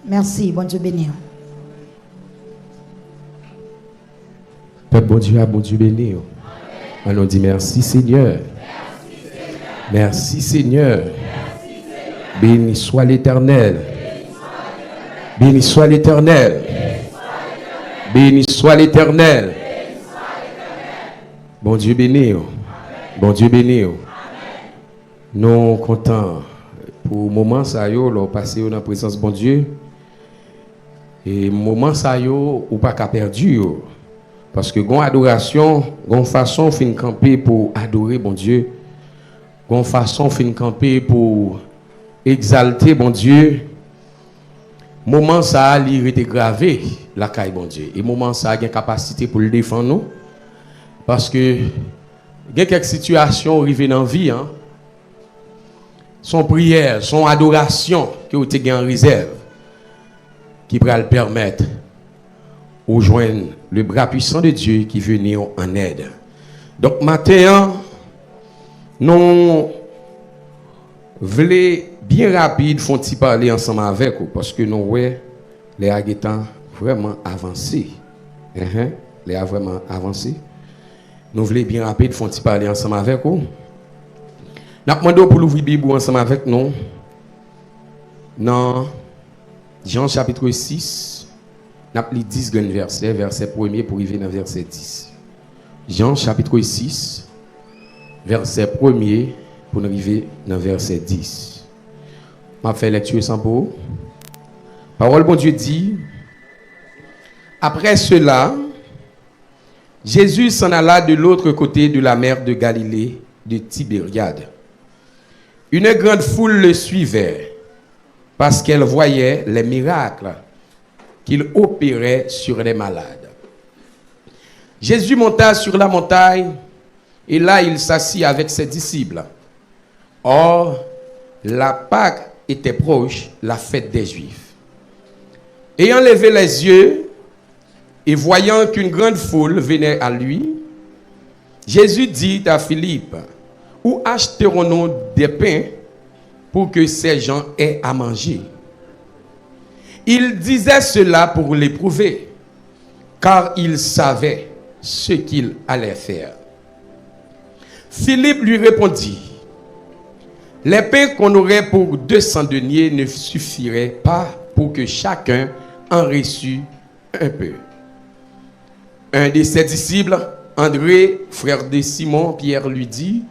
Merci, bon Dieu béni. Peuple bon Dieu, bon Dieu béni. On dit merci Seigneur. Merci Seigneur. Béni soit l'Éternel. Béni soit l'Éternel. Béni soit l'Éternel. Bon Dieu béni. Bon Dieu béni. Nous contents pour le moment ça yo là passer dans la présence de bon Dieu. Et moment ça yo ou pas qu'à perdu yo. Parce que gon adoration, gon façon fin camper pour adorer bon Dieu. Gon façon fin camper pour exalter bon Dieu. Moment ça li était gravé la caille bon Dieu. Et moment ça a une capacité pour le défendre nous. Parce que il y a quelques situations arrivées dans la vie hein. Son prière, son adoration que vous avez en réserve qui pourra le permettre de joindre le bras puissant de Dieu qui venait en aide. Donc maintenant, nous voulons bien rapide font parler ensemble avec vous parce que nous ouais les agétants vraiment avancés. Les a vraiment avancés. Nous voulons bien rapide font parler ensemble avec vous. Nous demandons pour l'ouvrir Bible ensemble avec nous. Dans Jean chapitre 6, nous avons 10 versets, verset 1er pour arriver dans verset 10. Jean chapitre 6, verset 1er pour arriver dans verset 10. Je vais faire lecture sans pour. Parole bon Dieu dit, après cela, Jésus s'en alla de l'autre côté de la mer de Galilée, de Tibériade. Une grande foule le suivait parce qu'elle voyait les miracles qu'il opérait sur les malades. Jésus monta sur la montagne et là il s'assit avec ses disciples. Or, la Pâque était proche, la fête des Juifs. Ayant levé les yeux et voyant qu'une grande foule venait à lui, Jésus dit à Philippe, où achèterons-nous des pains pour que ces gens aient à manger? Il disait cela pour l'éprouver, car il savait ce qu'il allait faire. Philippe lui répondit, les pains qu'on aurait pour 200 deniers ne suffiraient pas pour que chacun en reçût un peu. Un de ses disciples, André, frère de Simon, Pierre, lui dit,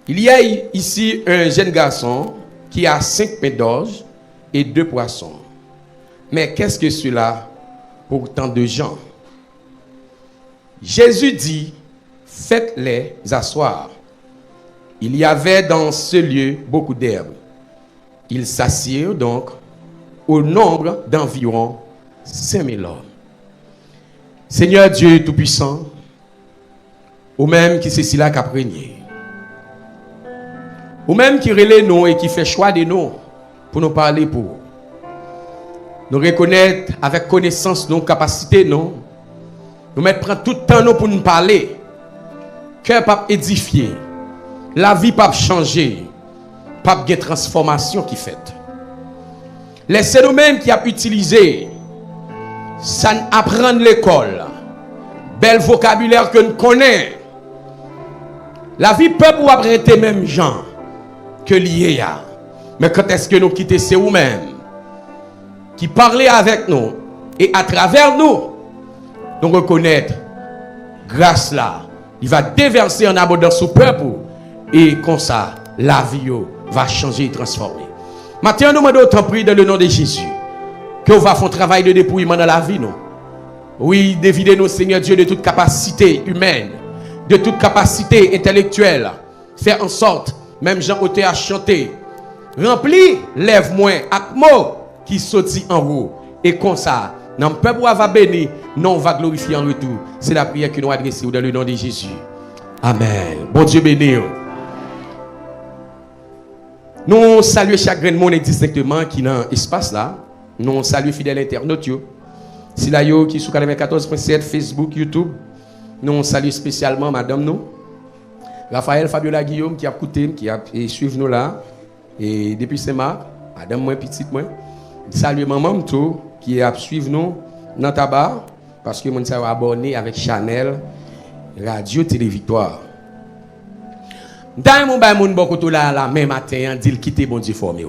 il y a ici un jeune garçon qui a 5 pains d'orge et 2 poissons. Mais qu'est-ce que cela pour tant de gens? Jésus dit, faites-les asseoir. Il y avait dans ce lieu beaucoup d'herbes. Ils s'assirent donc au nombre d'environ 5000 hommes. Seigneur Dieu Tout-Puissant, ou même qui c'est cela qu'a régné, ou même qui relève nous et qui fait choix de nous pour nous parler pour nous reconnaître avec connaissance nos capacités nous mettre prendre tout le temps nous pour nous parler, cœur pas édifié, la vie pas changer, pas de transformation qui fait. Laissez nous-mêmes qui a utilisé ça apprendre l'école, bel vocabulaire que nous connaissons. La vie peut pour arrêter même gens que lié à. Mais quand est-ce que nous quittons, c'est vous-même qui parlez avec nous et à travers nous, nous reconnaître grâce là, il va déverser en abondance au peuple et comme ça, la vie va changer et transformer. Maintenant, nous demandons autant prier dans le nom de Jésus que vous va faire un travail de dépouillement dans la vie. Non? Oui, dévidez-nous, Seigneur Dieu, de toute capacité humaine, de toute capacité intellectuelle. Faire en sorte, même Jean Oté a chanté, remplis, lève-moi, avec mots qui sortit en haut. Et comme ça, non peuple va bénir, non va glorifier en retour. C'est la prière que nous adressons dans le nom de Jésus. Amen. Bon Dieu béni. Nous saluons chaque grain de monde distinctement qui est dans l'espace là. Nous saluons fidèles internautes. Si là qui est sur 94.7 Facebook, YouTube. Nous saluons spécialement madame nous. Raphaël Fabiola Guillaume qui a écouté, qui a suivi nous là. Et depuis Saint-Marc, madame moi, petite moi. Salut maman tout qui a suivre nous dans tabac parce que mon s'est abonné avec Chanel Radio Télé Victoire. Dans mon bail mon beaucoup là la même matin dit quitter bon Dieu formé.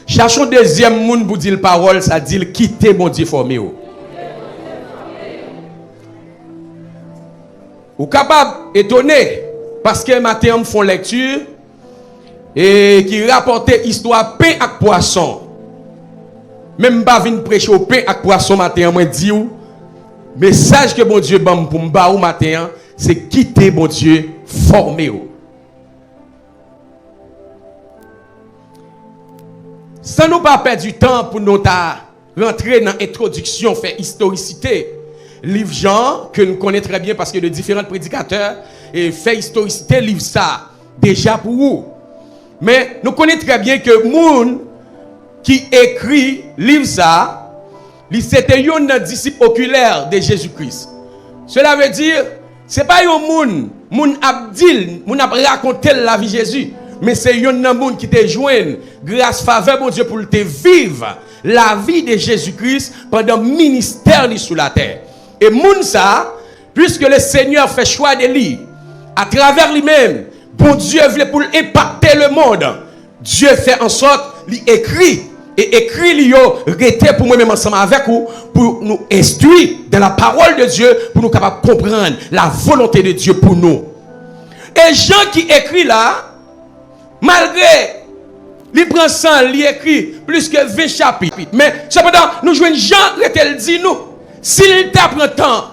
Cherchons deuxième monde pour dire parole ça dit quitter bon Dieu formé. Ou capable étonné parce que matin on font lecture et qui rapportait histoire pain avec poisson. Même pas venir prêcher au pain avec poisson matin moi dit ou message que bon Dieu bam pour m'ba ou matin c'est quitter bon Dieu formé. Sans nous pas perdre du temps pour nous rentrer dans l'introduction fait historicité livre Jean que nous connaissons très bien parce que de différents prédicateurs et fait historicité livre ça déjà pour vous. Mais nous connaissons très bien que moun qui écrit livre ça, c'était un disciple oculaire de Jésus-Christ. Cela veut dire c'est pas un moun abdil, moun a raconté la vie de Jésus, mais c'est un moun qui te joint grâce faveur bon Dieu pour te vivre la vie de Jésus-Christ pendant le ministère sous la terre. Et moun ça, puisque le Seigneur fait choix de lui, à travers lui-même, bon Dieu voulait pour impacter le monde. Dieu fait en sorte, il écrit, et écrit lui rester pour moi-même ensemble avec vous, pour nous instruire dans la parole de Dieu, pour nous capables de comprendre la volonté de Dieu pour nous. Et Jean qui écrit là, malgré, il prend 100, il écrit plus que 20 chapitres. Mais cependant, nous jouons Jean, il dit nous, s'il t'apprend temps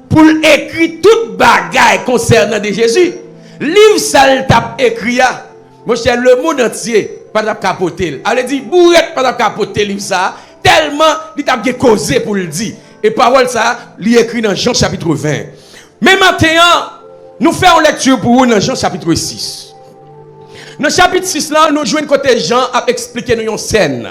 pour écrire toute bagaille concernant de Jésus, livre ça il t'a écrit mon cher le monde entier pas t'a capoter. Elle dit bourrette pas t'a capoter livre ça tellement il t'a causé pour le dire. Et parole ça, il écrit dans Jean chapitre 20. Mais maintenant, nous faisons lecture pour vous dans Jean chapitre 6. Dans chapitre 6 là, nous jouons côté Jean à expliquer nous une scène.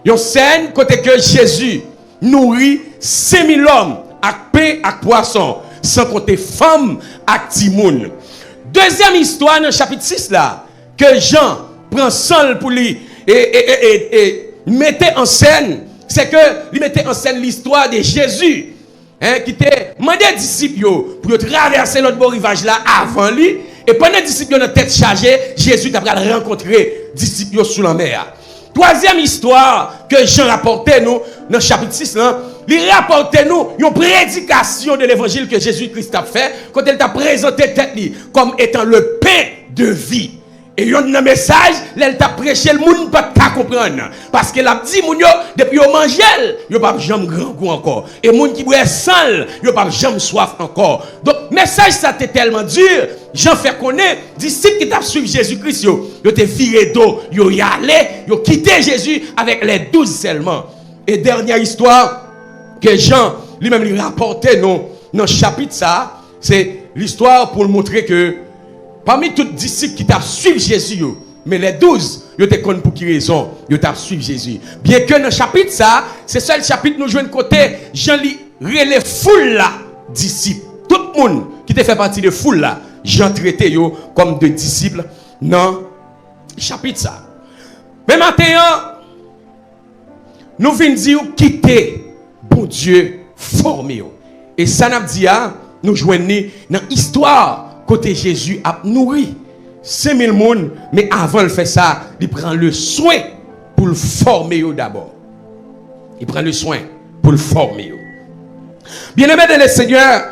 Une scène côté que Jésus nourrit 5000 hommes avec pain et poisson, sans compter femmes et timoun. Deuxième histoire dans le chapitre 6 là, que Jean prend seul pour lui et mettait en scène, c'est que il mettait en scène l'histoire de Jésus, qui était demandé aux disciples pour traverser l'autre bord rivage là avant lui, et pendant les disciples ont tête chargée, Jésus a rencontré les disciples sous la mer. Troisième histoire que Jean rapportait nous dans le chapitre 6 là, il rapportait nous une prédication de l'évangile que Jésus-Christ a fait quand il t'a présenté tête comme étant le pain de vie. Et il y a un message, il t'a prêché, le monde ne peut pas comprendre. Parce qu'il a dit, depuis qu'il mange, il n'y a pas jamais grand goût encore. Et les gens qui boivent sang, il n'y a pas jamais soif encore. Donc, le message, ça était tellement dur. Jean fait connaître, disciples qui t'a suivi Jésus-Christ, ils ont viré d'eau, ils ont allé, ils ont quitté Jésus avec les 12 seulement. Et dernière histoire que Jean lui-même lui rapportait dans le chapitre ça, c'est l'histoire pour montrer que parmi tous les disciples qui t'a suivi Jésus, mais les 12, ils étaient connus pour qui raison, ils t'a suivi Jésus. Bien que dans le chapitre ça, c'est seul chapitre nous jouons côté, Jean lui relève foule là, disciples. Tout le monde qui te fait partie de foule là, Jean traité yo comme des disciples dans le chapitre ça. Mais maintenant, nous venons dire quitter bon Dieu formé. Et ça n'a dit nous joignons dans l'histoire côté Jésus a nourri 5000 personnes, mais avant de faire ça, il prend le soin pour le former d'abord. Il prend le soin pour le former. Bien-aimé de le Seigneur,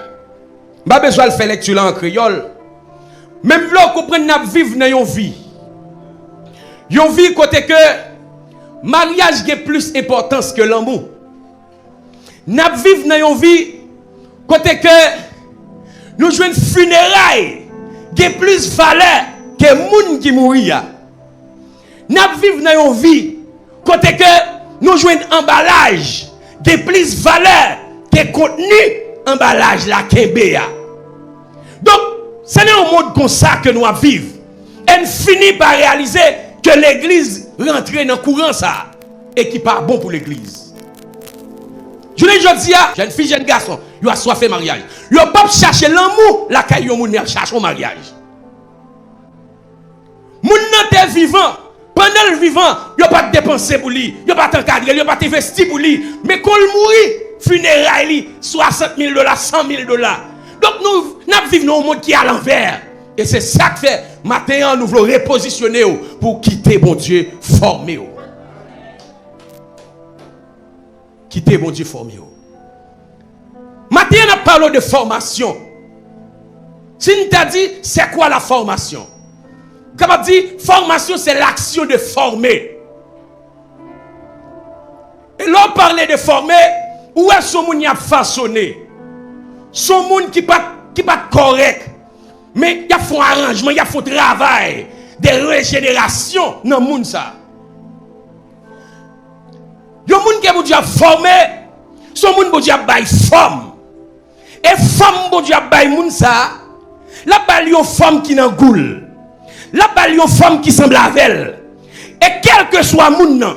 pas besoin de faire lecture en créole. Même là, qu'on prenne à vivre dans une vie. Une vie côté que mariage a plus d'importance que l'amour. N'a vivre dans une vie côté que nous jouons funérailles qui a plus de valeur que les gens qui mourent. N'a vivre dans une vie côté que nous jouons emballage qui a plus de valeur que contenu emballage la kembea. Donc, ce n'est un monde comme ça que nous vivons. Et nous finissons par réaliser que l'église rentre dans le courant ça et qui n'est pas bon pour l'église. Je ne dis pas, jeune fille, jeune garçon, ils ont soif de mariage. Ils n'ont pas cherché l'amour, la caille, ils cherchent un mariage. Moun nan te vivant, Pendant le vivant, il n'y a pas de dépenser pour lui, il n'y a pas d'encadrer, il n'y a pas d'investir pour lui. Mais quand il mourit, funérailles, 60 000 $, 100 000 $. Donc nous vivons dans un monde qui est à l'envers. Et c'est ça que fait, maintenant, nous voulons repositionner pour quitter mon Dieu formé. Quitter mon Dieu formé. Maintenant, nous parlons de formation. Si nous t'a dit, c'est quoi la formation? Comme on dit, formation, c'est l'action de former. Et l'on parlait de former, où est ce monde qui a façonné? Son monde qui pas correct. Mais il y a fait un arrangement, il y a fait un travail de régénération dans le monde. Il y a un monde qui a formé, son monde qui a forme. Et femme qui a monde ça, la balle une femme qui n'a goule. La balle une femme qui semble avec. Et quel que soit le monde,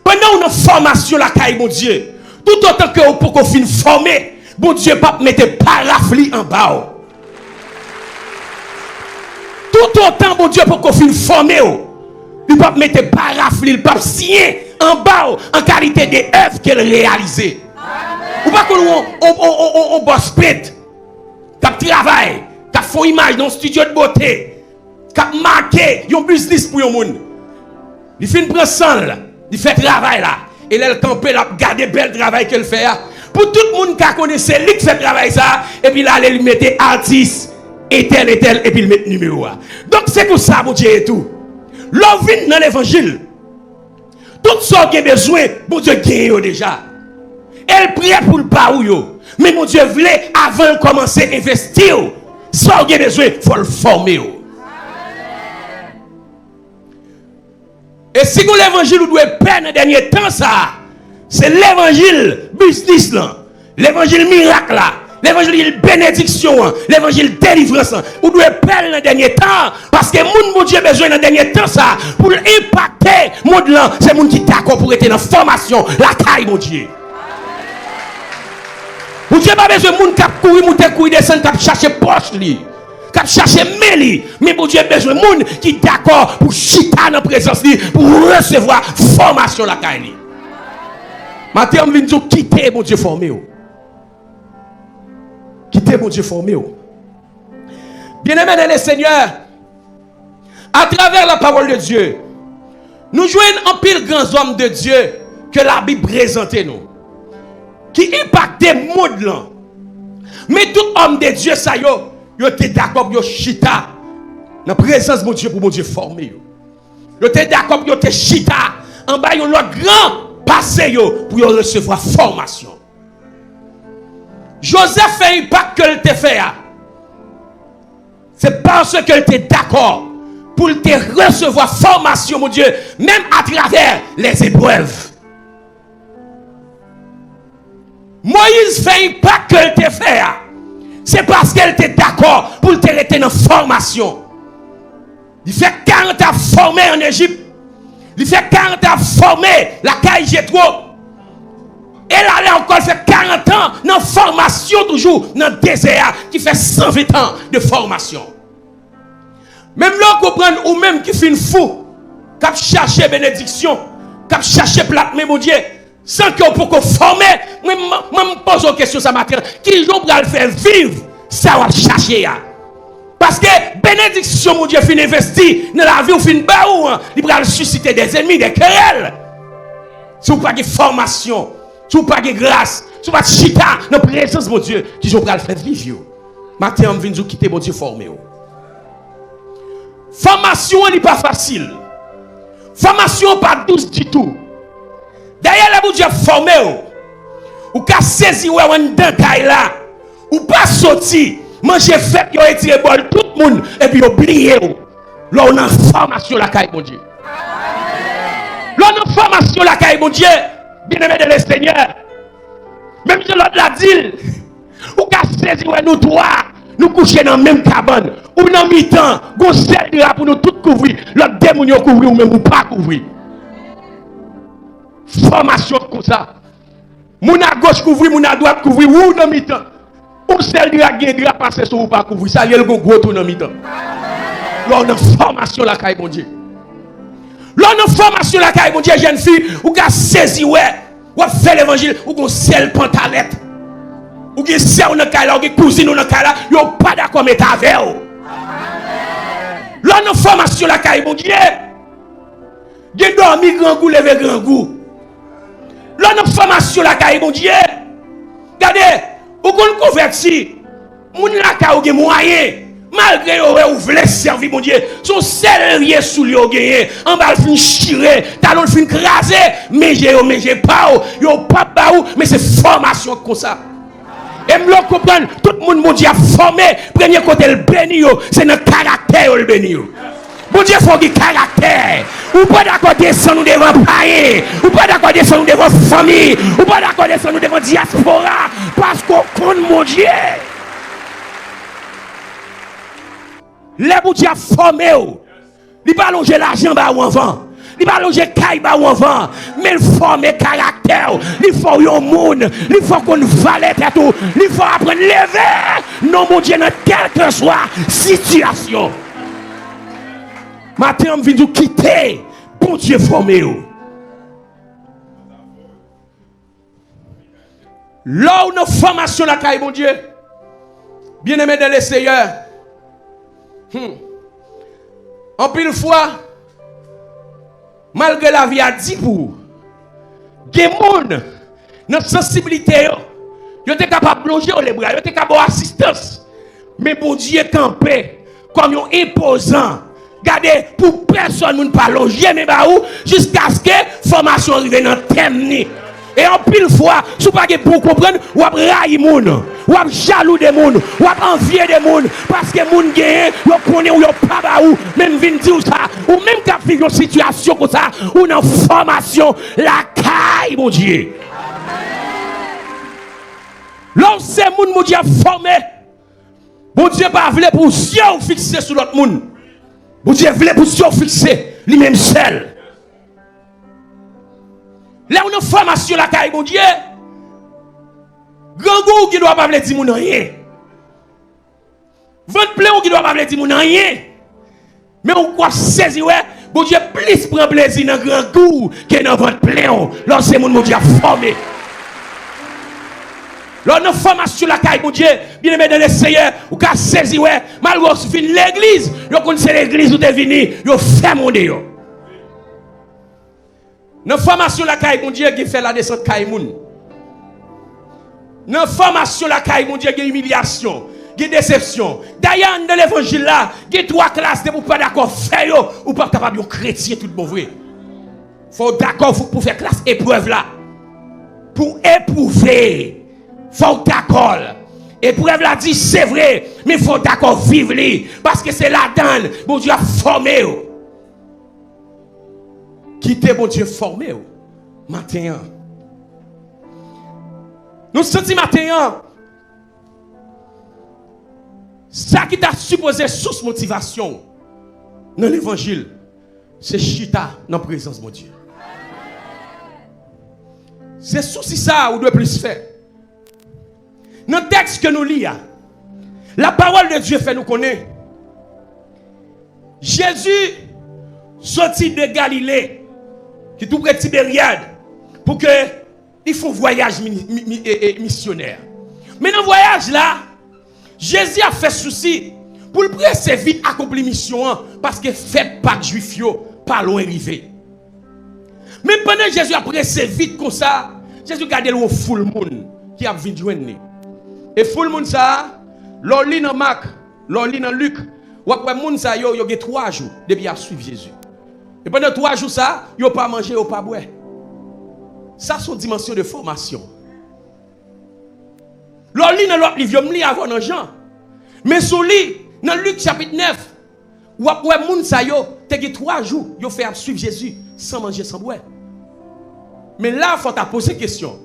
pendant une formation, la caille, mon Dieu, tout autant que vous pouvez finir former, bon Dieu, pas mettre parafli en bas. Tout autant, bon Dieu, pour qu'on finisse formé, il ne peut pas mettre parafli, il ne peut pas signer en bas en qualité d'œuvre qu'elle réalise. Ou pas qu'on bosse pète, qui travaille, qui fait une image dans un studio de beauté, qui marque un business pour le monde. Il fait une prendre il fait travail là. Et là, il campe, il a gardé bel travail qu'elle fait. Pour tout le monde qui connaît, c'est lui qui fait travail ça. Et puis là, il met artiste, et tel, et puis il met numéro. Donc c'est pour ça, mon Dieu, et tout. L'homme vient dans l'évangile. Tout ce qui a besoin, mon Dieu, gagne déjà. Elle prie pour le baou. Mais mon Dieu voulait, avant de commencer à investir, ce qui a besoin, il faut le former. Et si vous l'évangile, vous devez perdre dans le dernier temps, ça, c'est l'évangile business, là, l'évangile miracle, là, l'évangile bénédiction, l'évangile délivrance. Vous devez perdre dans le dernier temps, parce que mon Dieu a besoin dans le dernier temps, ça, pour impacter le monde là, c'est le monde qui est d'accord pour être dans la formation, la caille, mon Dieu. Vous n'avez pas besoin de monde qui a couru, monter, courir, descendre, qui a cherché poche, lui. Qui chercher Méli, mais pour Dieu besoin de monde qui est d'accord pour chita dans la présence pour recevoir formation la caille. Maintenant on vient de quitter mon Dieu formé. Quitter mon Dieu formé. Bien-aimés dans le Seigneur, à travers la parole de Dieu, nous jouons un pile grands hommes de Dieu que la Bible présente nous, qui impactent le monde là. Mais tout homme de Dieu ça yo êtes d'accord pour chita dans la présence de mon Dieu pour mon Dieu former. Vous êtes d'accord pour chita en bas de l'autre grand passé pour recevoir formation. Joseph fait un impact que il te fait. C'est parce que il était d'accord pour te recevoir formation, mon Dieu, même à travers les épreuves. Moïse fait un impact que il te fait. C'est parce qu'elle était d'accord pour te rester dans la formation. Il fait 40 ans formé en Égypte. Il fait 40 ans formé la caille Jétro. Elle allait encore faire 40 ans dans la formation toujours dans le désert qui fait 120 ans de formation. Même là, on comprend ou même qui fait une fou, qui a cherché bénédiction, qui a cherché plat, mais mon Dieu, sans qu'on puisse former, moi me pose une question ça matin. Qui jour pour le faire vivre, ça va chercher. Parce que bénédiction, mon Dieu, fin investi dans la vie ou fin baou, il va susciter des ennemis, des querelles. Si vous n'avez pas de formation, si vous n'avez pas de grâce, si vous n'avez pas de chita dans la présence, mon Dieu, qui jour pour le faire vivre. Maintenant, je viens de quitter mon Dieu formé. Formation n'est pas facile. Formation pas douce du tout. D'ailleurs, les Dieu formé, ou qu'à saisir ou en dedans là, ou pas sortir, manger fait, yo étirer bol tout le monde et puis oublier. Là on a formation la caille mon Dieu. Là on a formation la caille mon Dieu, bien-aimé de le Seigneur. Même si l'autre l'a dit, ou qu'à saisir nous trois, nous coucher dans la même cabane, ou dans mi-temps, gon sel de pour nous tout couvrir, l'autre démon yo couvrir ou même ou pas couvrir. Formation comme ça. Moun à gauche couvrir, moun à droite couvrir, ou dans mi-temps. Ou celle de la guerre de passer sur ou pas couvrir. Ça y est le gros tour dans mi-temps. Là on a formation la caille mon Dieu. L'on formation la caille, mon Dieu, jeune fille, ou qu'a saisi, ouais, ou fait l'évangile, ou qu'on sel pantalette. Ou qui sait ou nan kala, ou qui cousine ou nan kala, yo pas d'accord met avec ou. L'on formation la caille, mon Dieu. Gen dormi grand goût, lever grand goût. L'on formation la caille, mon Dieu. Regardez, ou qu'on converti, moun la caille ou gen moyen. Malgré ou voulez servir, mon Dieu, son seul rien sous lui au gagné, en bas fin chiré, talon fin crasé, mais j'ai pas, yo pas baou, mais c'est formation comme ça. Et me comprendre, tout le monde, mon Dieu, a formé, premier côté le béni, c'est notre caractère le béni. Mon Dieu, il faut qu'il caractère. Ou pas d'accord descendre nous devant païen, ou pas d'accord descendre nous devant famille, ou pas d'accord descendre nous devant diaspora, parce qu'on compte mon Dieu. Les boutiques formés, ils ne pas longer l'argent ou avant, ils ne pas longer caille ou avant, mais ils forment caractère, ils font un monde, ils font qu'on valait tout, ils font apprendre à lever, non mon Dieu, dans quelle que soit situation. Maintenant, je viens de quitter, bon Dieu formé. Là où nous formation la caille, mon Dieu, bien aimé dans le Seigneur. En pile fois, malgré la vie a dit pour, des gens, notre sensibilité, ils étaient capables de plonger les bras, ils étaient capables d'assistance. Mais bon Dieu campé comme un imposant. Regardez, pour personne ne pas loger, mais jusqu'à ce que la formation arrive dans le thème. Et en pile fois, si vous ne pour comprendre, vous avez raillé les gens, vous avez jaloux des gens, vous avez envié des gens, parce que les gens gagnent, vous connaissez ou vous pas baou, même vient dire ça, ou même quand vous vivez une situation comme ça, ou une formation, la caille, mon Dieu. Lorsque ces gens, mon Dieu, formé, mon Dieu pas voulu pour Dieu fixer sur l'autre monde. Mon Dieu voulait pour Dieu fixer lui-même seul. Là, on a une formation la caille, mon Dieu. Grand goût qui doit pas dire mon rien. Votre plein qui doit pas dire mon rien. Mais on croit saisir, ouais, mon Dieu, plus prend plaisir dans grand goût que dans votre plein. Lorsque mon Dieu a formé. Là, on a une formation la caille, mon Dieu. Bien aimé dans le Seigneur, ou qu'à saisir, ouais, malgré que fin l'église, vous connaissez l'église où vous êtes venu, vous faites mon Dieu. Dans la formation la caille, mon Dieu, qui fait la descente caille moun. Dans la formation la caille, mon Dieu, qui humiliation, qui déception. D'ailleurs, dans l'évangile là, qui trois classes de vous pas d'accord faire ou pas capable de chrétien tout bon vrai. Faut d'accord pour faire classe épreuve là. Pour éprouver. Faut d'accord. Épreuve là dit c'est vrai, mais faut d'accord vivre li parce que c'est la donne, mon Dieu a formé. Quittez mon Dieu formé. Matin. Nous sentons matin. Ça qui t'a supposé source motivation dans l'évangile, c'est chita dans la présence de mon Dieu. C'est souci ça ou doit plus faire. Dans le texte que nous lisons, la parole de Dieu fait nous connaître. Jésus sorti de Galilée, qui est tout près de Tibériade, pour que il faut voyage missionnaire. Mais dans le voyage là, Jésus a fait souci pour le presser vite accomplir mission parce que fait pas de juif pas loin arrivé. Mais pendant que Jésus a pressé vite comme ça, Jésus gardait le full monde qui a venu joindre. Et full monde ça, l'on lit dans Marc, l'on lit dans Luc, ou après monde ça yo a 3 jours depuis à suivre Jésus. Et pendant 3 jours ça, yo pas manger, yo pas boire. Ça c'est une dimension de formation. L'on lit dans l'autre livre, yo lis avant dans Jean. Mais sous lit dans Luc chapitre 9, ou après monde ça yo, te 3 jours, yo fait suivre Jésus sans manger, sans boire. Mais là, il faut te poser question.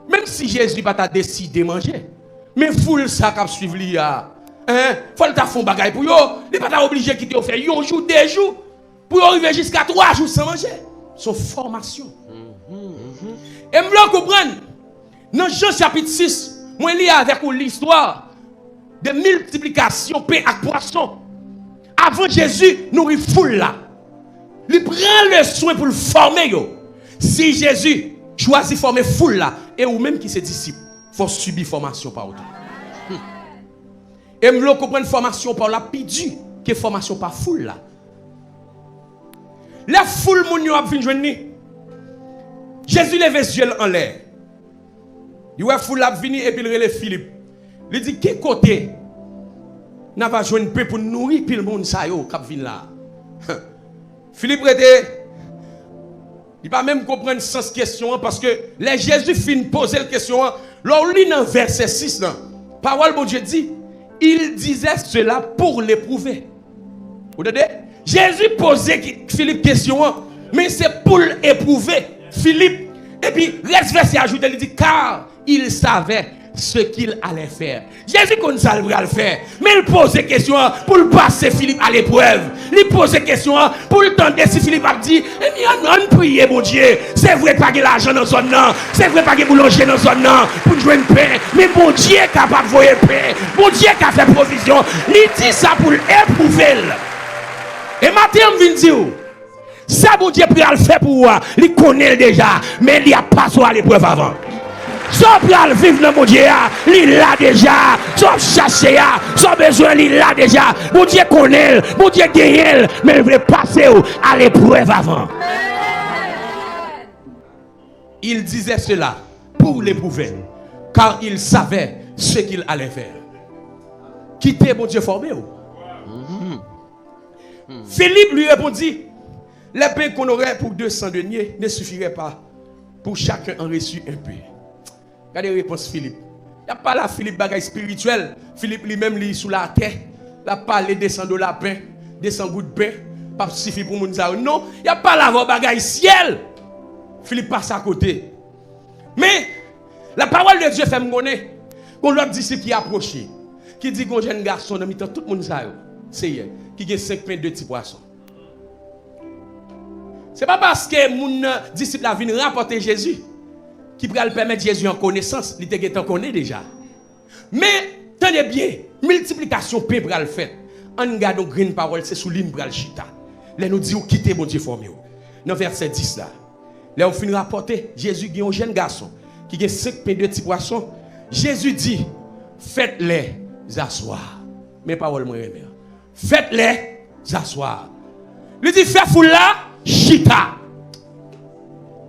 Même si Jésus n'a pas décidé de manger, mais foule ça qui suivre lui, hein, faut le faire bagaille pour yo. Il n'est pas obligé de quitter au faire 1 jour, 2 jours, pour arriver jusqu'à 3 jours sans manger. Son formation. Et je veux comprendre, dans Jean chapitre 6, moi je lis avec l'histoire de multiplication pain et poisson. Avant Jésus, nourrit foule là. Il prend le soin pour le former. Yo. Si Jésus choisit de former foule là, et ou même qui se disciple, il faut subir formation par autant. Et nous comprendre formation par la pidu, que formation par foule là. La foule moun yo a vinn joindre. Jésus lève les yeux en l'air. Il voit foule a vinn et puis il relève Philippe. Il dit quel côté n'a pas joindre peu pour nourrir pile monde ça yo k'ap vinn là. Philippe était il pas même comprendre sens question parce que les Jésus fin poser la question lors lit dans verset 6 là. Parole bon Dieu dit il disait cela pour l'éprouver. Vous entendez? Jésus posait Philippe question, mais c'est pour l'éprouver Philippe. Et puis, reste verset ajoute, il dit, car il savait ce qu'il allait faire. Jésus connaît ça, il va le faire. Mais il posait question pour le passer Philippe à l'épreuve. Il posait question pour le tenter si Philippe a dit, eh bien, on prie, mon Dieu. C'est vrai pas que l'argent dans son nom. C'est vrai pas que boulanger dans son nom pour jouer une paix. Mais mon Dieu est capable de voir paix. Mon Dieu qui a fait provision. Il dit ça pour l'éprouver. Et maintenant, je viens dire, ça, mon Dieu, peut le faire pour moi. Il connaît déjà, mais il n'y a pas à l'épreuve avant. Son pral vivre dans mon Dieu, il l'a déjà. Son chercher, son besoin, il l'a déjà. Mon Dieu connaît, mon Dieu gagne, mais il veut passer à l'épreuve avant. Il disait cela pour l'éprouver, car il savait ce qu'il allait faire. Quitter mon Dieu formé. Philippe lui répondit, les pains qu'on aurait pour 200 deniers ne suffiraient pas pour chacun en reçu un peu. Regardez la réponse Philippe. Il n'y a pas là Philippe bagaille spirituel. Philippe lui-même lui sous la terre. Il n'a pas les 200 $ pain, 200 gouttes de pain. Pas suffit pour moun ça. Non, il n'y a pas là bagaille ciel. Philippe passe à côté. Mais la parole de Dieu fait me connaître. Qu'on l'autre disciple qui est approché. Qui dit qu'on jeune garçon dans mi-temps tout le monde ça. C'est qui a 5 pains de petits poissons. Ce n'est pas parce que mon disciple a venu rapporter Jésus qui pourra le permettre Jésus en connaissance. Il était en connaît déjà. Mais, tenez bien, multiplication pain pour le faire. En gardant green parole, c'est sous l'hymne pour le chita. Là, nous disons quitter mon Dieu formé. Dans verset 10 là. Là, on finit rapporter Jésus qui est un jeune garçon qui a 5 pains de petits poissons. Jésus dit, faites-les asseoir. Mes paroles, moi, faites-les asseoir. Il dit, faites foule là, chita.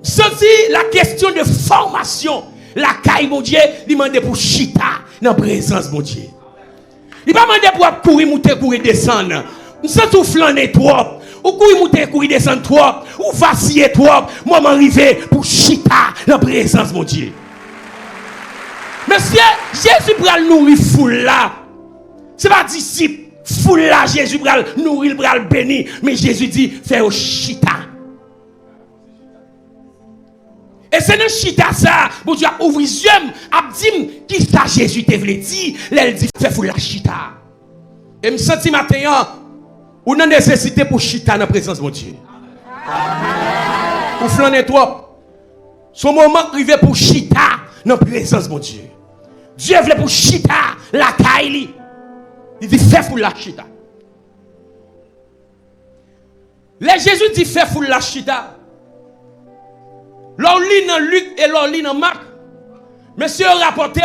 C'est la question de formation. La caille, mon Dieu, il demande pour chita dans la présence, mon Dieu. Il va demander pour courir, monter, courir, descendre. Sans tout flâner trop. Ou courir, monter, courir, descendre trop. Ou vaciller trop. Moi, m'arriver pour chita dans la présence, mon Dieu. Monsieur, Jésus pour le nourrir foule là. Ce n'est pas disciple. Foule là, Jésus pour le nourrir, pour le bénir. Mais Jésus dit, fais au chita. Et c'est dans chita ça, bon Dieu a ouvert les yeux, a dit qui ça Jésus te voulait dire, elle dit fais fou la chita. Et me senti matin, ou non nécessité pour chita dans la présence de mon Dieu. Pour flâner trop. Son moment arrivé pour chita dans la présence de mon Dieu. Dieu voulait pour chita la caille. Il dit fais fou la chita. Les Jésus dit fais fou la chita. L'on lit dans Luc et l'on lit dans Marc. Monsieur rapporté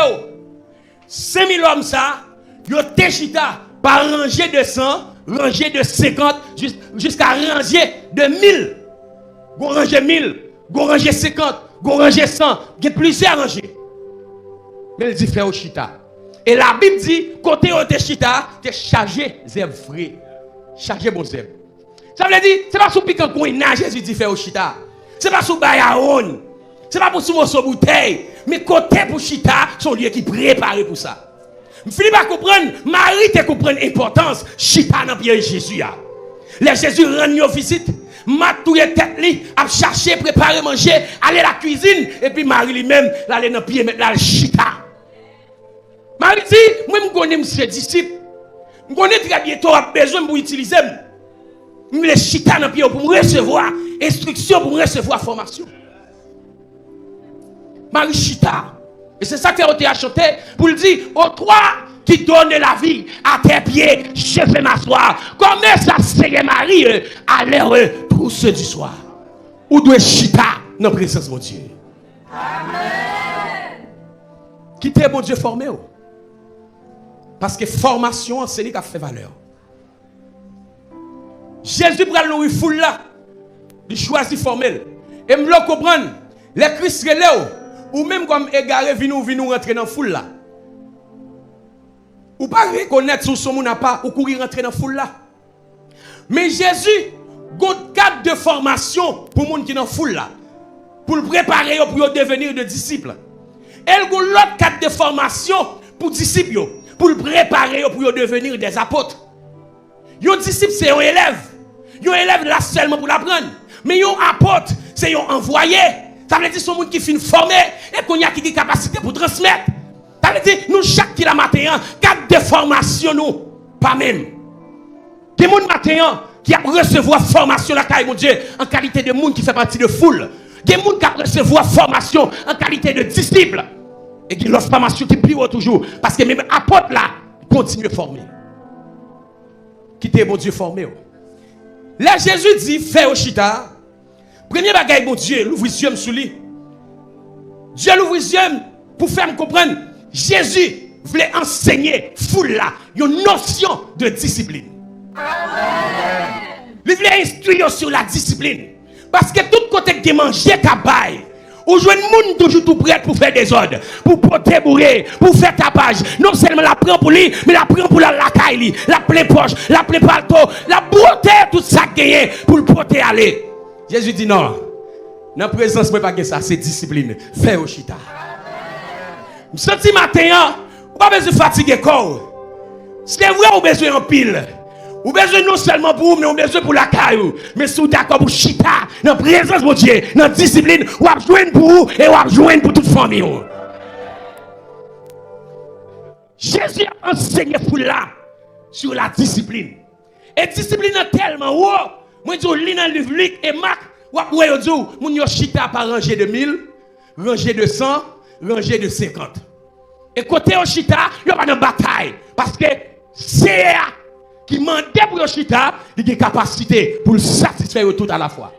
5000 hommes ça, yo te chita par rangée de 100, rangée de 50 jusqu'à rangée de 1000. Gon rangée 1000, gon rangée 50, gon rangée 100, il y a plusieurs rangées. Mais il dit fait au chita. Et la Bible dit côté au te chita, te chargé zèbre frais. Chargé bon zèbre. Ça veut dire c'est pas sous piquant qu'on nage Jésus dit fait au chita. Ce n'est pas sous bayaon. Ce n'est pas pour sous bouteille. Mais côté pour chita, son lieu qui préparé pour ça. Philippe a comprendre, Marie te comprendre l'importance chita dans pied Jésus. Les Jésus rend une visite, matouille tête li, a chercher, préparer, manger, aller à la cuisine, et puis Marie lui-même, l'aller dans pied, mettre la chita. Marie dit, moi je connais monsieur disciple. Je connais très bientôt, j'ai besoin pour utiliser. Je les chita dans pied pour me recevoir instruction, pour me recevoir formation. Marie chita. Et c'est ça que a chanté pour le dire, aux 3 qui donne la vie à tes pieds, je vais m'asseoir. Comme ça, Seigneur Marie, à l'heure pour ceux du soir. Ou doit chita dans la présence de mon Dieu. Amen. Quittez mon Dieu formé. Parce que formation, c'est lui qui a fait valeur. Jésus prend le foule là. Il choisit formel. Et me le comprendre. Les Christ relèvent. Ou même comme égaré, vient rentrer dans la foule là. Ou pas reconnaître sur son monde pas, ou courir rentrer dans la foule là. Mais Jésus, il a un cadre de formation pour les gens qui sont dans la foule là. Pour le préparer pour devenir des disciples. Et il a l'autre cadre de formation pour les disciples. Pour le préparer pour devenir des apôtres. Un disciple, c'est un élève. Un élève là seulement pour l'apprendre. Mais un apôtre, c'est un envoyé. Ça veut dire que c'est un monde qui finit formé et qu'on a qui capacité pour transmettre. Ça veut dire que nous, chaque qui la matin, cadre de formation, nous, pas même. Des gens matin qui a recevoir formation la caille, mon Dieu, en qualité de monde qui fait partie de foule. Des gens qui a recevoir formation en qualité de disciple. Et qui l'offre formation qui plie toujours. Parce que même apôtre là, continue à former. Quittez mon Dieu formé. Là, Jésus dit, fais au chita. Premier bagage, mon Dieu, l'ouvre les yeux sous lui. Dieu l'ouvre les yeux pour faire me comprendre. Jésus voulait enseigner foule là une notion de discipline. Amen. Il voulait instruire sur la discipline. Parce que tout côté que manger cabaye, ou jouer le monde toujours tout prêt pour faire des ordres, pour porter bourré, pour faire tapage. Non seulement la prend pour lui, mais la prend pour la caille, la plein poche, la plein palto, la beauté, tout ça gagné pour le porter aller. Jésus dit non. Dans la présence, moi pas ça, c'est discipline. Fais au chita. Je sens matin, pas besoin de fatiguer corps. C'est vrai, on a besoin en pile. Ou besoin non seulement pour vous, mais on besoin pour la caillou. Mais si vous d'accord pour chita, dans la présence de Dieu, dans la discipline, vous avez besoin pour vous et vous avez besoin pour toute famille. Jésus a enseigné pour là sur la discipline. Et discipline est tellement haut. Moi, je lis dans le livre Luc et Marc, vous avez dit, vous chita par rangée de 1000, rangée de 100, rangée de 50. Et côté au chita, il n'y a pas de bataille. Parce que c'est qui mandait pour le chita, il a des capacités pour le satisfaire tout à la fois.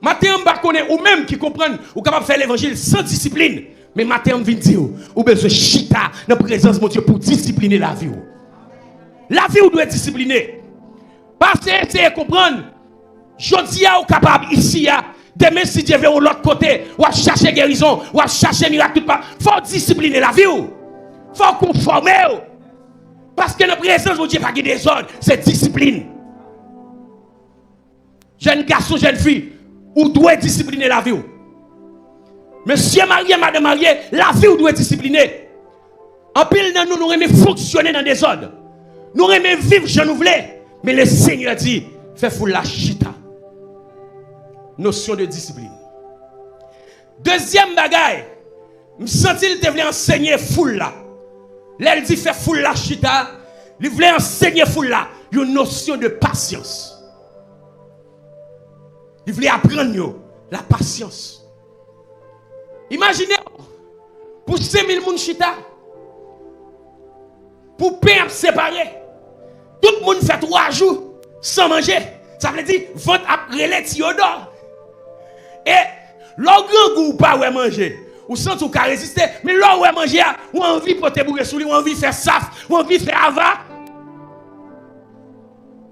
Maintenant, on connaît ou même qui comprennent ou capable de faire l'évangile sans discipline. Mais maintenant, on vient dire, ou besoin de chita dans la présence de mon Dieu pour discipliner la vie. La vie, on doit être discipliné. Parce que c'est comprendre, je dis à vous capable ici, demain si Dieu veut de l'autre côté, ou à chercher guérison, ou à chercher miracle, il faut discipliner la vie. Il faut conformer. Parce que la présence de Dieu pas des ordres, c'est discipline. Jeune garçon, jeune fille, vous devez discipliner la vie. Monsieur marié, madame mariée, la vie vous doit discipliner. En pile, nous aimons fonctionner dans des ordres. Nous aimons vivre, je nous voulais. Mais le Seigneur dit, fais fou la chita. Notion de discipline. Deuxième bagaille, je sens qu'il devait enseigner foule là. Là, il dit, fais foule la chita. Il voulait enseigner foule là une notion de patience. Il voulait apprendre la patience. Imaginez, pour 5000 moun chita, pour pain séparé, tout le monde fait 3 jours sans manger. Ça veut dire, vente après les Théodore. Et, l'organ goût pas ouais manger. Ou sans tout cas résister, mais là où manger, ou envie pour te bourrer sous lui, ou envie faire saf, ou envie faire ava.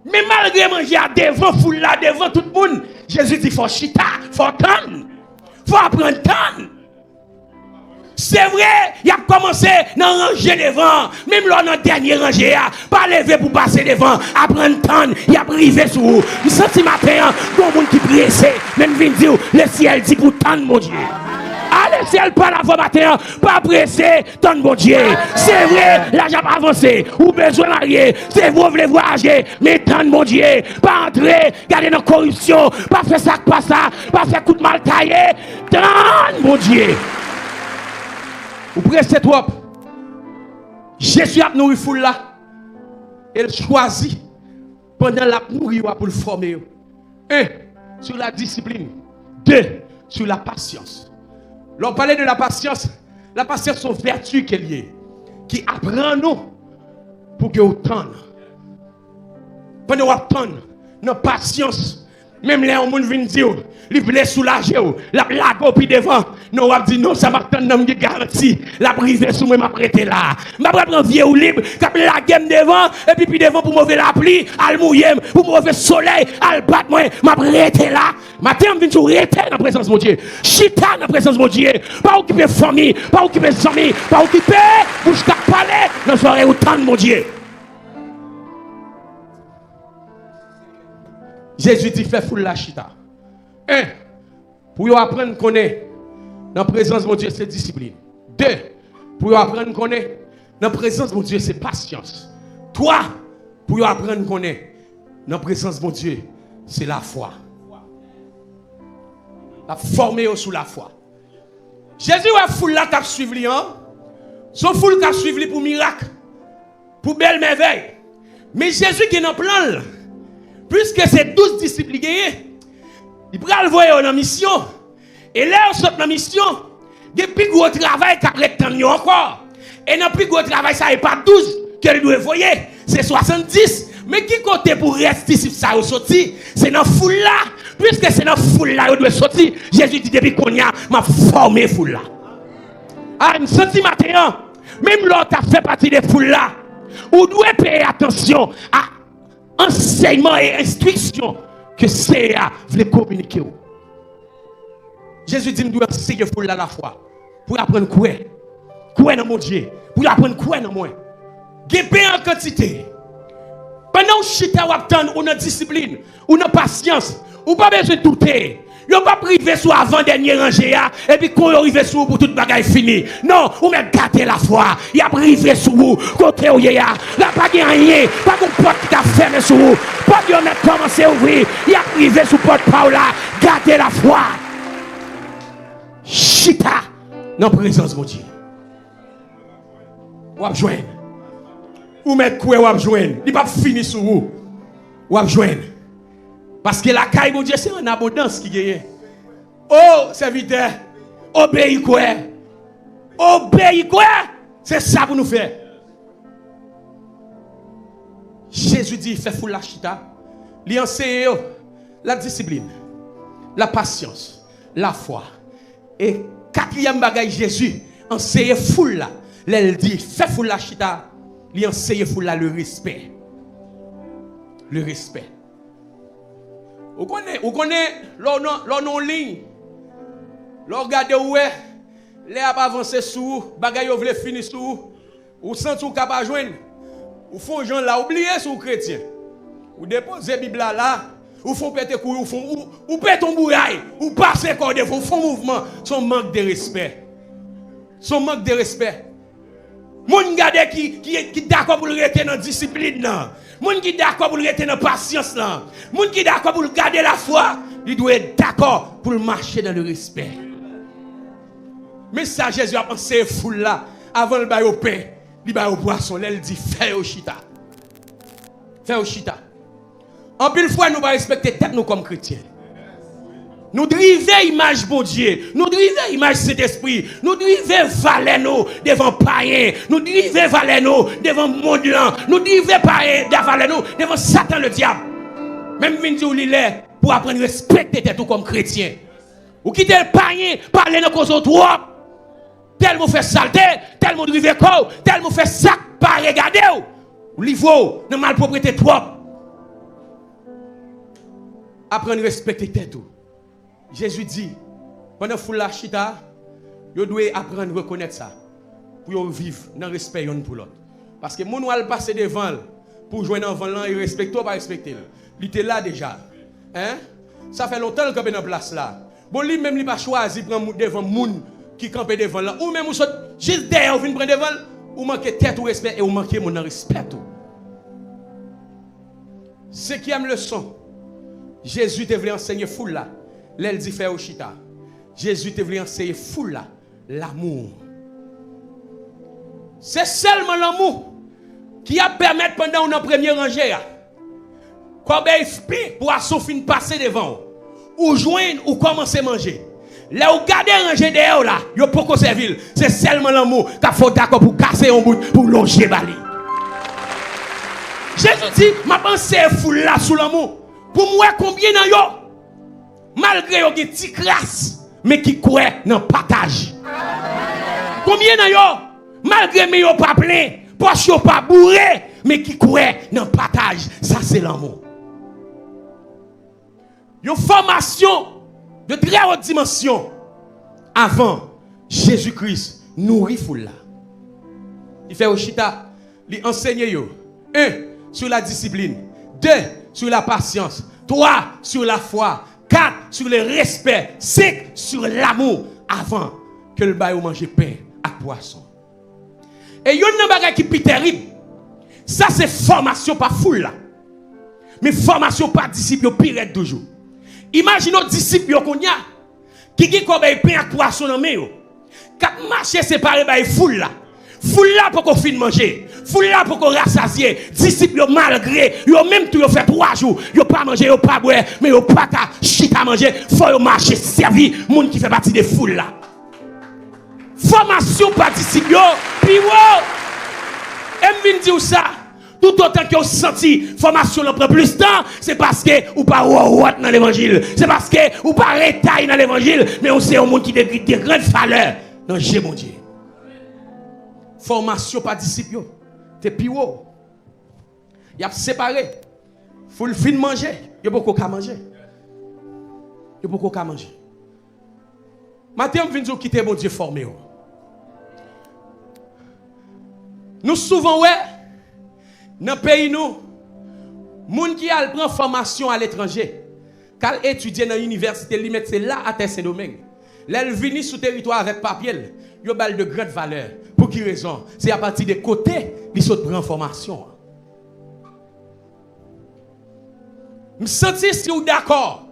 Mais malgré manger devant foule là, devant tout le monde, Jésus dit, faut chita, faut attendre, faut apprendre temps. C'est vrai, il a commencé dans ranger devant, même là dans la dernière rangée, pas lever pour passer devant, apprendre temps, il a privé sur vous. Je sens matin, tout le monde qui presse, même vient dire, le ciel dit pour tant mon Dieu. Allez, ciel, pas la voix matin, pas pressé, tant mon Dieu. C'est vrai, là j'ai pas avancé, ou besoin marier, c'est vous voulez voyager, mais tant mon Dieu, pas entrer, garder dans la corruption, pas faire ça, pas faire coup de mal taillé, tant mon Dieu. Ou pressez trop. Jésus a nourri foule là. Il choisit pendant la nourriture pour le former. 1. Sur la discipline. 2. Sur la patience. L'on parlait de la patience. La patience sont vertus qu'elle y est, qui apprend nous pour que vous tendez. Pendant que vous attendez, nos patience. Même les gens qui viennent dire, ils veulent soulager, la blague puis devant, nous avons dit non, ça m'a attendu garantie, la brise sous moi m'a prêté là. M'a prendre vieux ou libre, cap la game devant, et puis devant pour mauvais la pluie, al mouiller, pour mauvais soleil, al battre moi, m'a prêté là. Matin, on vient toujours rester dans la présence de Dieu. Chita dans la présence de Dieu. Pas occuper famille, pas occuper amis, pas occuper bouche cap parler, dans soirée autant de mon Dieu. Jésus dit fait foule la chita. Un, pour y apprendre à connaître dans la présence de mon Dieu, c'est discipline. Deux, pour y apprendre à connaître dans la présence de mon Dieu, c'est patience. Trois, pour y apprendre à connaître dans la présence de mon Dieu, c'est la foi. La former sous la foi. Jésus a foule là qui a suivi lui, hein? Son foule qui a suivi lui pour miracle, pour belle merveille. Mais Jésus qui est en plan. Puisque c'est 12 disciples gagnés, il prend le voyage dans la mission. Et là, on sort dans la mission. Il y a plus gros travail qui a encore. Et dans le plus gros travail, ça n'est pas 12 qu'elle doit voyer, c'est 70. Mais qui compte pour rester disciples ça sorti? C'est dans la foule là. Puisque c'est dans la foule là, il doit sortir. Jésus dit depuis qu'on y a, m'a formé foule là. Ah, une senti matin, même l'autre a fait partie des foules là. On doit payer attention à enseignement et instruction que CA voulait communiquer. Jésus dit, nous devons enseigner pour la foi. Pour apprendre quoi? Quoi dans mon Dieu? Pour apprendre quoi dans moi? Gépé en quantité. Pendant que chita ou attendre, on a discipline, on a patience, on pas besoin de douter. Vous pas privé sur avant-dernier rangé, et puis quand vous arrivez sur vous pour toute bagaille finie. Non, vous m'avez gâté la foi. Il a privé sur vous, côté où il y a. Là, pas de rien, pas de porte qui a fermé sur vous. Pas de mettre commencé à ouvrir. Il a privé sur porte Paula, gâté la foi. Chita, dans la présence de mon Dieu. Ou ap joindre. Ou mettre quoi ou ap joindre. Il pas fini sur vous. Ou ap joindre. Parce que la caille, mon Dieu, c'est une abondance qui gagne. Oh, serviteur, obéis quoi? Obéis quoi? C'est ça pour nous faire. Jésus dit, fait fou la chita. Il enseigne la discipline, la patience, la foi. Et quatrième bagaille, Jésus enseigne fou là. Il dit, fait fou la chita. Il enseigne fou là le respect. Le respect. Vous connaissez, l'on ligne, l'on regarde où est, les a avancé sous, bagaille ou vle finir sous, ou sent ou capable joindre, ou font gens là oublier sous chrétien, ou déposer Bible là, ou font péter couille, ou font ou pète ton bourraille, ou passer corde, ou font mouvement, son manque de respect. Son manque de respect. Moun gade qui d'accord pour le rester dans discipline là. Moun qui d'accord pour le rester dans patience là. Moun qui d'accord pour garder la foi, il doit être d'accord pour marcher dans le respect. Mais ça Jésus a pensé foule là avant le bail au pain, il bail au poisson, il dit fais au chita. Fais au chita. En pile fois nous va respecter tête nous comme chrétiens. Nous driver image bon Dieu, nous driver image cet esprit, nous driver valer nous devant païen, nous driver valer nous devant monde là, nous driver païen valer nous devant Satan le diable. Même vinn dit ou li pour apprendre à respecter tête tout comme chrétien. Ou quitter le païen, parler dans cause trop. Tellement fait saleté, tellement driver corps, tellement fait sac pas regarder ou niveau dans malpropreté trop. Apprendre à respecter tête tout. Jésus dit, pendant foule la chita, vous devez apprendre à reconnaître ça. Pour vivre dans le respect l'un pour l'autre. Parce que mon va passer devant pour jouer dans le et respecter ou pas respecter. Il était là déjà. Hein? Ça fait longtemps qu'il est dans place là. Bon, lui même il pas choisi de prendre devant moun qui campe devant là. Ou même juste derrière, vous venez prendre devant, ou manquez tête ou respect et ou manquez mon respect. Ce qui aime le son, Jésus te voulait enseigner foule là. L'elle dit fait au chita. Jésus te voulait enseigner foule là. L'amour. C'est seulement l'amour qui a permis pendant une première rangée. Quand esprit pour assoufiner passer devant ou joindre ou commencer à manger. Là où garder ranger derrière là, yo poko servir. C'est seulement l'amour qui faut d'accord pour casser un bout pour longer bali. Jésus dit, m'a pensé foule là sous l'amour. Pour moi combien dans yo malgré yo gen ti crasse mais qui croit dans partage. Combien dans yo malgré mais yo pas plein, poche yo pas bourré mais qui croit dans partage. Ça c'est l'amour. Une formation de très haute dimension avant Jésus-Christ nourrit foule là. Il fait au chita, il enseigne yo. 1 sur la discipline, 2 sur la patience, 3 sur la foi, 4 sur le respect, 5 sur l'amour avant que le bail manger pain à poisson. Et yon nan bagay qui plus terrible. Ça c'est formation pas foule là. Mais formation pas disciple pire toujours. Imaginez nos disciples qu'on y a qui comme pain à poisson dans main yo. Quatre marcher séparé by foule là. Foule là pour qu'on finisse manger. Foule là pour qu'on rassasier. Disciples malgré yo même tout yo fait 3 jours, yo pas manger, yo pas boire, mais yo pas ta chita manger, faut yo marcher servi monde qui fait partie des foules là. Formation pas disciple yo, puis wow. Aime dire ça. Tout autant que vous senti formation le prend plus de temps, c'est parce que vous pas dans l'évangile. C'est parce que vous pas retaille dans l'évangile, mais vous c'est un monde qui décrit des grandes valeurs dans Jésus mon Dieu. Formation pas disciple, t'es piwo. Y a séparé. Faut le fin manger, y a beaucoup qu'à manger. Y a beaucoup qu'à manger. Maintenant, je viens quitter mon Dieu formé. Nous souvent ouais dans le pays, nous, les gens qui prennent formation à l'étranger, quand ils étudient dans l'université, ils mettent là à Saint-Domingue. Là, ils viennent sur le territoire avec papier, ils ont de grandes valeurs. Pour quelle raison? C'est à partir des côtés qu'ils prennent formation. Je me sens si vous d'accord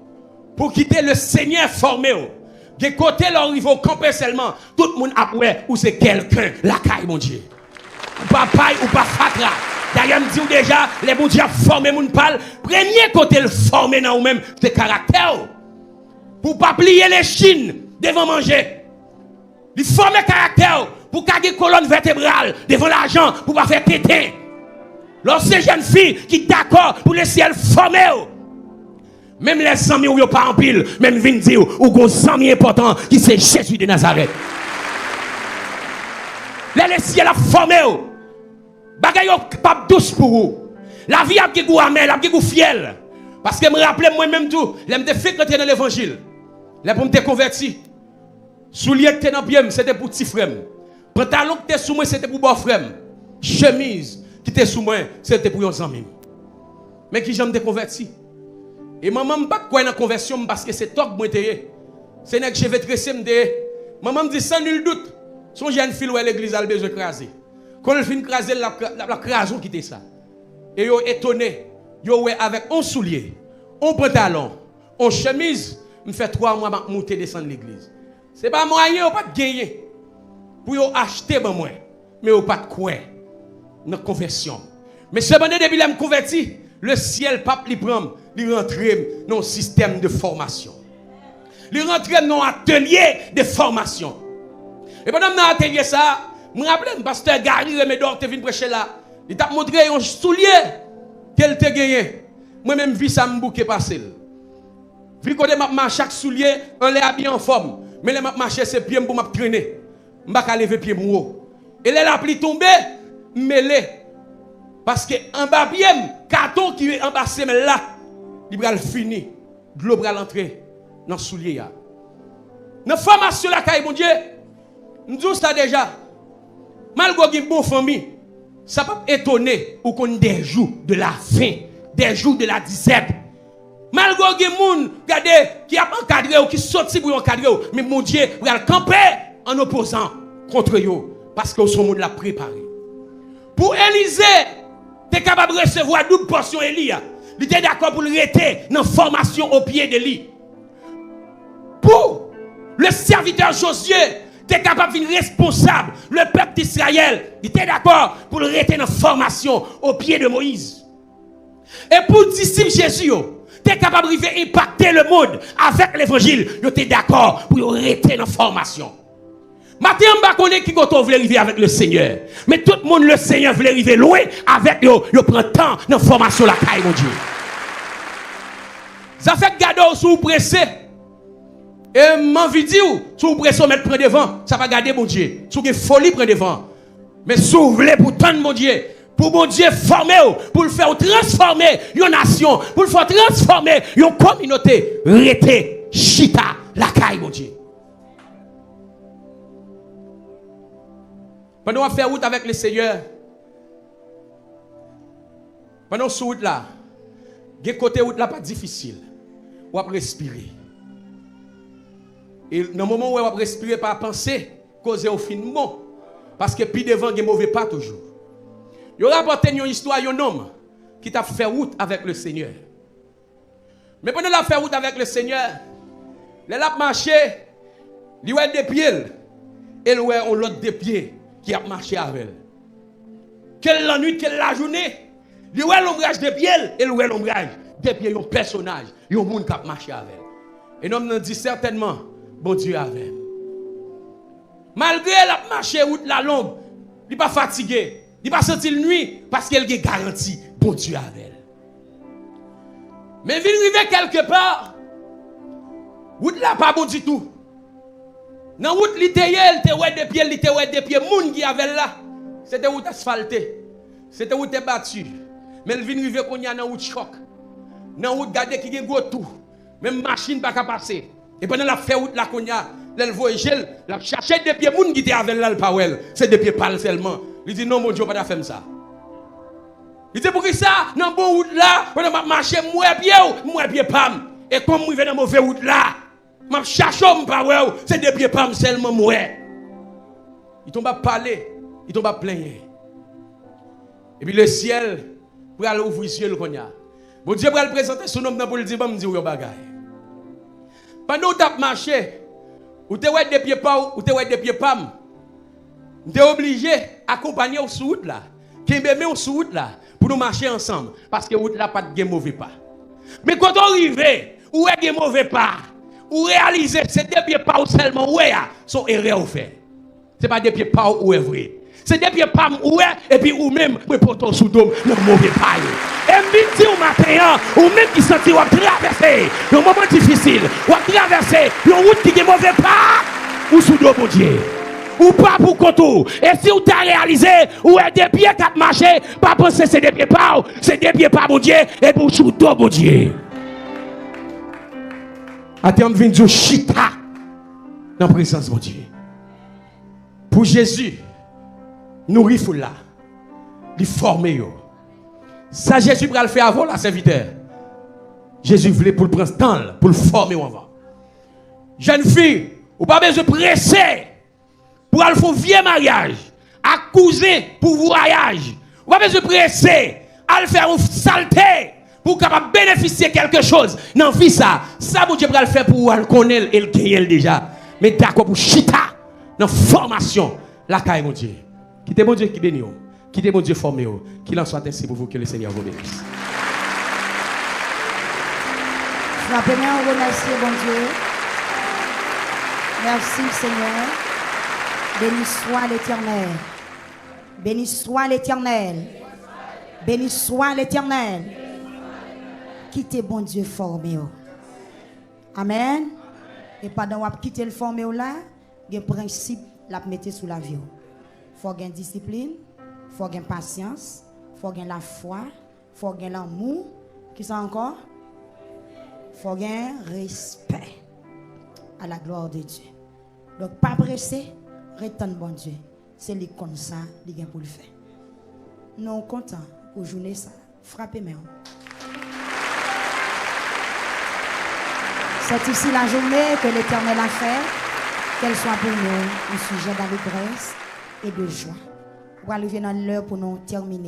pour quitter le Seigneur formé. Des côtés, là, ils vont camper seulement. Tout le monde a ouais, ou c'est quelqu'un, la caille, mon Dieu. Ou pas paille, ou pas fatra. D'ailleurs, je dis déjà, les bons dieux formés mon parle, premier côté le former dans vous-même, c'est caractère. Pour pas plier les chines devant manger. Il forme caractère pour garder colonne vertébrale devant l'argent pour pas faire téter. Lorsque ces jeunes filles qui d'accord pour laisser elles former. Même les amis où ils pas en pile, même viennent dire ou gros amis important qui c'est Jésus de Nazareth. Les laisser la former. Bagay yo pas douce pour vous. La vie a qui goût amer, a qui goût fiel. Parce que me rappelle moi-même tout, l'aime te fait quand dans l'évangile. Là pour me converti. Soulier que dans pied, c'était pour petit frère. Pantalon que t'es sous moi, c'était pour bon frère. Chemise qui était sous moi, c'était pour un ami. Mais qui j'aime te converti. Et maman me pas quoi dans conversion parce que c'est toi que moi t'ai. C'est que je vais tresser me maman me dit sans nul doute, son jeune fille où l'église a besoin de craser. Quand elle finit de craser, la crason qui était ça. Et yo étonné, yo ouais avec un soulier, un pantalon, une chemise, me fait 3 mois pour monter descendre l'église. C'est pas moyen, pas de gagner. Pour yo acheter ben moi, mais yo pas de quoi dans conversion. Mais cependant depuis que je me converti, le ciel pape li prend, li rentre dans un système de formation. Li rentre dans un atelier de formation. Et pendant dans l'atelier ça, je me rappelle, le pasteur Gary Remedor te venu prêcher là. Il t'a montré un soulier qu'elle te gagné. Moi-même, vie ça me bouquet passé. Vu que je marche chaque soulier, on l'a habillé en forme. Mais je marche ses pieds pour me traîner. Je ne vais pas lever pied pour haut. Et là, la pluie tombée, mêlé. Parce que en bas pied, carton qui est en bas là, il va finir. De l'eau va l'entrer dans le soulier. Dans la formation, là, mon Dieu, nous disons ça déjà. Malgré une bonne famille, ça peut étonner ou qu'on des jours de la faim, des jours de la disette. Malgré des gens qui a encadré ou qui sorti pour encadrer, mais mon Dieu, vous allez camper en opposant contre eux parce que son monde l'a préparé. Pour Élisée, tu es capable de recevoir double portion Élie. Il était d'accord pour le rester dans la formation au pied de lui. Pour le serviteur Josué, tu es capable de responsable. Le peuple d'Israël, il était d'accord pour le rester dans la formation au pied de Moïse. Et pour le disciple Jésus, t'es capable d'impacter le monde avec l'évangile, vous êtes d'accord pour rester dans la formation. Matin, on ne qui veut arriver avec le Seigneur. Mais tout le monde, le Seigneur veut arriver loin avec eux. Il prend temps dans la formation la caille, mon Dieu. Ça fait que garder sous pressé. Et m'en vie dire, sous pressé, mettre prendre devant. Ça va garder, mon Dieu. Sous une folie, prendre devant. Mais si vous voulez pour tant mon Dieu, pour mon Dieu former, pour le faire transformer une nation, pour le faire transformer une communauté, rete, chita, la caille, mon Dieu. Pendant qu'on fait route avec le Seigneur, pendant ce route là, il côté route là pas difficile. On va respirer. Et dans le moment où on va respirer, pas penser, causer au finement. Parce que puis devant, il y a mauvais pas toujours. Il y a rapporté une histoire d'un homme qui t'a fait route avec le Seigneur. Mais pendant la fait route avec le Seigneur, il a marché, il a des pieds, et il a l'autre des pieds qui a marché avec elle. Quelle la nuit, quelle la journée, il a l'ombrage des pieds, et il a l'ombrage des pieds, un personnage, un monde qui a marché avec elle. Et l'homme dit certainement, bon Dieu avec. Malgré la marché route la longue, il n'est pas fatigué, il n'est pas senti la nuit parce qu'elle a garanti, bon Dieu avec elle. Mais il arrive quelque part, route là pas bon du tout. Dans route littéraire, il était des pieds, moun qui avait là, c'était route asphaltée, c'était route battue. Mais il vient arriver qu'on y a dans route choc, dans route garder qui a gros tout, même machine pas capable passer. Et pendant la fait route là qu'on y a, elle voyage, elle chercher des pieds, moun qui était avec là le pawel, c'est des pieds pâles seulement. Il dit non mon Dieu pas faire ça. Il dit pour qui ça dans bon route là, pendant m'a marcher moi pied pam. Et comme moi vais dans mauvais route là, m'a chercher mon pawel, c'est des pieds pam seulement moi. Il tombe à parler, il tombe à plaindre. Et puis le ciel pour aller ouvrir le ciel qu'on y a. Bon Dieu pour le présenter son nom pour le dire me dire yo bagaille. Pendant où tu marché, ou tu es des pieds pas ou tu es des pieds pam. Tu es obligé d'accompagner au route là, qui est au route là pour nous marcher ensemble parce que route là pas de mauvais pas. Mais quand on arrive où est des mauvais pas, ou réaliser c'est des pieds pas ou seulement ouais, sont erreurs fait. C'est pas des pieds pas ou est vrai. C'est des pieds pas ou et puis ou même pour porter sous dôme le mauvais pas. Et midi au matin ou même qui sentit ou traverser un moment difficile, ou traverser une route qui est mauvais pas ou sous dôme mon Dieu. Ou pas pour contour. Et si vous avez réalisé, ou est des pieds qui marché, pas penser c'est des pieds pas, c'est des pieds pas mon Dieu, et pour sous dôme mon Dieu. Attends, vient de chita dans la présence de mon Dieu. Pour Jésus, nourrir foule là, lui former yo. Ça Jésus va le faire avant la serviteur. Jésus voulait pour le prendre temps pour le former avant. Jeune fille, ou pas besoin de presser pour aller faire vieux mariage, à cousin pour voyage. Ou pas besoin de presser, à faire une saleté pour capable bénéficier quelque chose. Non, vie ça mon Dieu va le faire pour le connaître et le gagner déjà. Mais d'accord pour chita dans formation la caille mon Dieu. Quittez mon Dieu qui bénit. Quittez mon Dieu formé. Qu'il en soit ainsi pour vous que le Seigneur vous bénisse. Je vais bien remercier bon Dieu. Merci Seigneur. Béni soit l'Éternel. Béni soit l'Éternel. Béni soit l'Éternel. Quittez bon Dieu formé. Amen. Et pendant que vous quittez le formé là, il y a un principe la mettre sous la vie. Il faut avoir discipline, il faut avoir patience, il faut avoir la foi, il faut avoir l'amour. Qui ça encore? Il faut avoir respect à la gloire de Dieu. Donc, pas pressé, retenez bon Dieu. C'est lui comme ça, il vient pour le faire. Nous sommes contents pour journée ça. Frappez-moi. C'est ici la journée que l'Éternel a fait, qu'elle soit pour nous un sujet d'allégresse et de joie. On va arriver dans l'heure pour nous terminer.